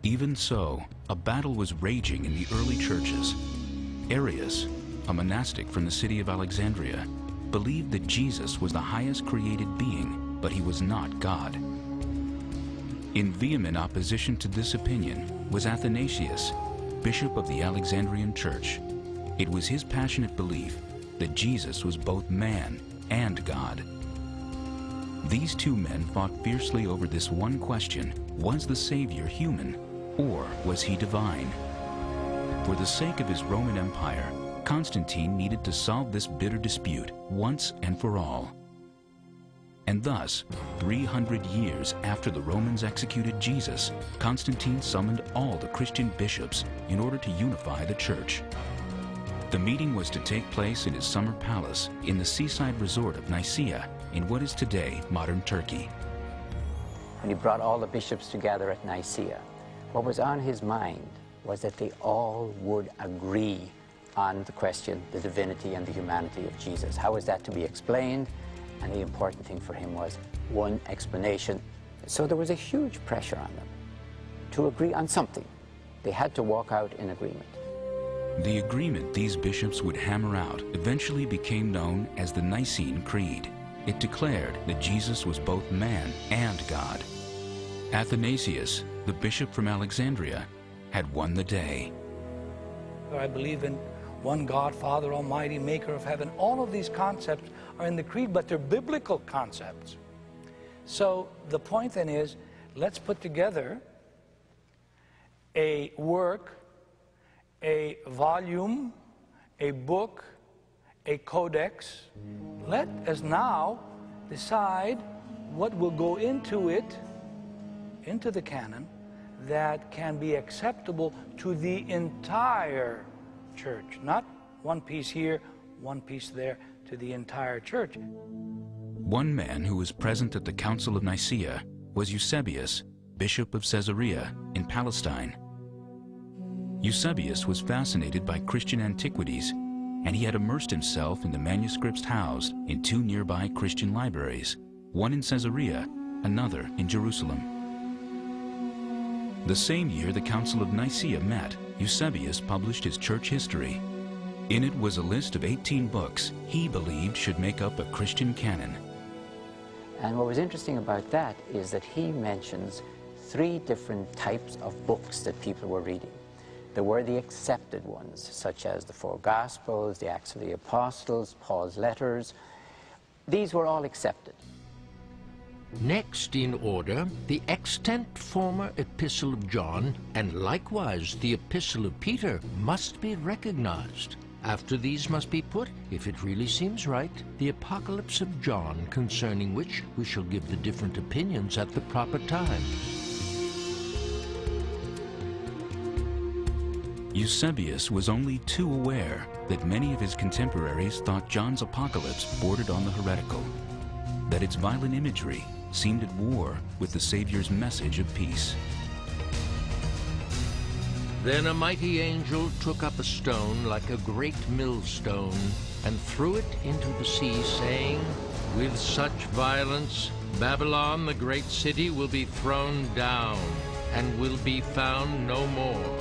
Even so, a battle was raging in the early churches. Arius, a monastic from the city of Alexandria, believed that Jesus was the highest created being, but he was not God. In vehement opposition to this opinion was Athanasius, bishop of the Alexandrian Church. It was his passionate belief that Jesus was both man and God. These two men fought fiercely over this one question: was the Savior human, or was he divine? For the sake of his Roman Empire, Constantine needed to solve this bitter dispute once and for all. And thus, 300 years after the Romans executed Jesus, Constantine summoned all the Christian bishops in order to unify the church. The meeting was to take place in his summer palace in the seaside resort of Nicaea in what is today modern Turkey. When he brought all the bishops together at Nicaea, what was on his mind was that they all would agree on the question, the divinity and the humanity of Jesus. How was that to be explained? And the important thing for him was one explanation. So there was a huge pressure on them to agree on something. They had to walk out in agreement. The agreement these bishops would hammer out eventually became known as the Nicene Creed. It declared that Jesus was both man and God. Athanasius, the bishop from Alexandria, had won the day. I believe in one God, Father Almighty, maker of heaven. All of these concepts are in the creed, but they're biblical concepts. So the point then is, let's put together a work, a volume, a book, a codex. Let us now decide what will go into it, into the canon, that can be acceptable to the entire church. Not one piece here, one piece there, to the entire church. One man who was present at the Council of Nicaea was Eusebius, bishop of Caesarea in Palestine. Eusebius was fascinated by Christian antiquities, and he had immersed himself in the manuscripts housed in two nearby Christian libraries, one in Caesarea, another in Jerusalem. The same year the Council of Nicaea met, Eusebius published his church history. In it was a list of 18 books he believed should make up a Christian canon. And what was interesting about that is that he mentions 3 different types of books that people were reading. There were the accepted ones, such as the 4 Gospels, the Acts of the Apostles, Paul's letters. These were all accepted. Next in order, the extant former Epistle of John, and likewise the Epistle of Peter, must be recognized. After these must be put, if it really seems right, the Apocalypse of John, concerning which we shall give the different opinions at the proper time. Eusebius was only too aware that many of his contemporaries thought John's Apocalypse bordered on the heretical, that its violent imagery seemed at war with the Savior's message of peace. Then a mighty angel took up a stone like a great millstone, and threw it into the sea, saying, "With such violence Babylon, the great city, will be thrown down, and will be found no more."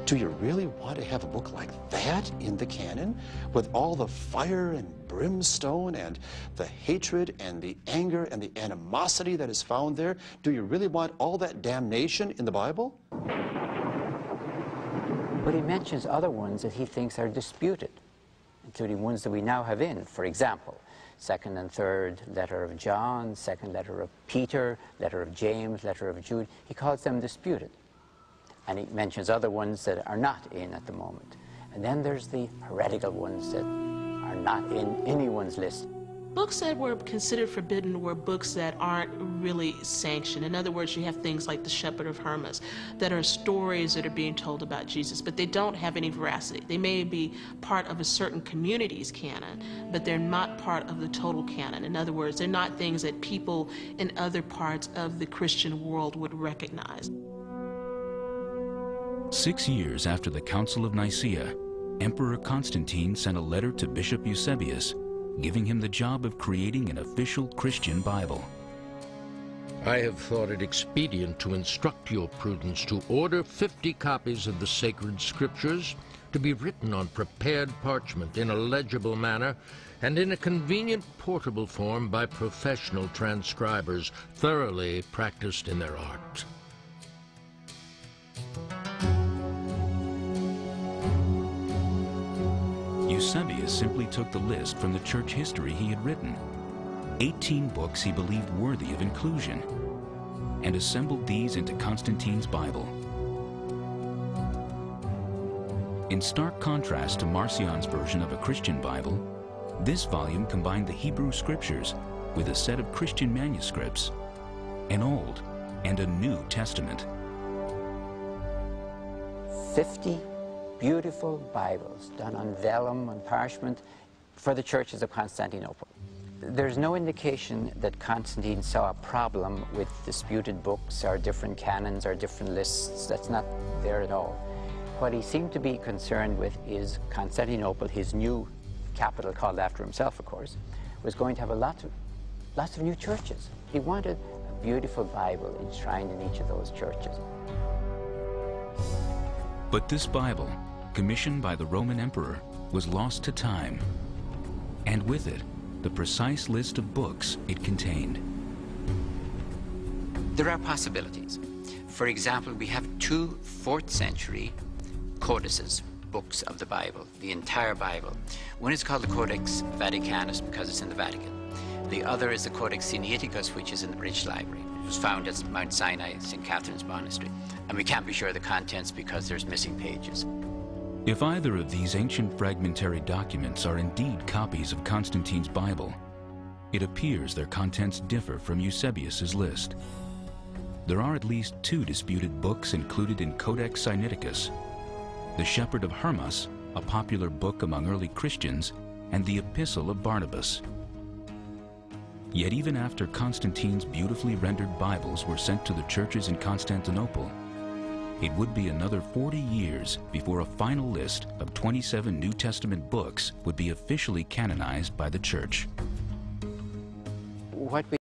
Do you really want to have a book like that in the canon, with all the fire and brimstone and the hatred and the anger and the animosity that is found there? Do you really want all that damnation in the Bible? But he mentions other ones that he thinks are disputed, including ones that we now have in. For example, 2nd and 3rd letter of John, 2nd letter of Peter, letter of James, letter of Jude. He calls them disputed. And he mentions other ones that are not in at the moment. And then there's the heretical ones that are not in anyone's list. Books that were considered forbidden were books that aren't really sanctioned. In other words, you have things like The Shepherd of Hermas that are stories that are being told about Jesus, but they don't have any veracity. They may be part of a certain community's canon, but they're not part of the total canon. In other words, they're not things that people in other parts of the Christian world would recognize. 6 years after the Council of Nicaea, Emperor Constantine sent a letter to Bishop Eusebius, giving him the job of creating an official Christian Bible. I have thought it expedient to instruct your prudence to order 50 copies of the sacred scriptures to be written on prepared parchment in a legible manner and in a convenient portable form by professional transcribers thoroughly practiced in their art. Eusebius simply took the list from the church history he had written, 18 books he believed worthy of inclusion, and assembled these into Constantine's Bible. In stark contrast to Marcion's version of a Christian Bible, this volume combined the Hebrew Scriptures with a set of Christian manuscripts, an Old and a New Testament. 50 beautiful Bibles done on vellum and parchment for the churches of Constantinople. There's no indication that Constantine saw a problem with disputed books or different canons or different lists. That's not there at all. What he seemed to be concerned with is Constantinople, his new capital called after himself, of course, was going to have lots of new churches. He wanted a beautiful Bible enshrined in each of those churches. But this Bible, commissioned by the Roman emperor, was lost to time, and with it, the precise list of books it contained. There are possibilities. For example, we have 2 4th century codices, books of the Bible, the entire Bible. One is called the Codex Vaticanus because it's in the Vatican. The other is the Codex Sinaiticus, which is in the British Library. It was found at Mount Sinai, St. Catherine's Monastery. And we can't be sure of the contents because there's missing pages. If either of these ancient fragmentary documents are indeed copies of Constantine's Bible, it appears their contents differ from Eusebius's list. There are at least 2 disputed books included in Codex Sinaiticus: The Shepherd of Hermas, a popular book among early Christians, and the Epistle of Barnabas. Yet even after Constantine's beautifully rendered Bibles were sent to the churches in Constantinople, it would be another 40 years before a final list of 27 New Testament books would be officially canonized by the Church. What we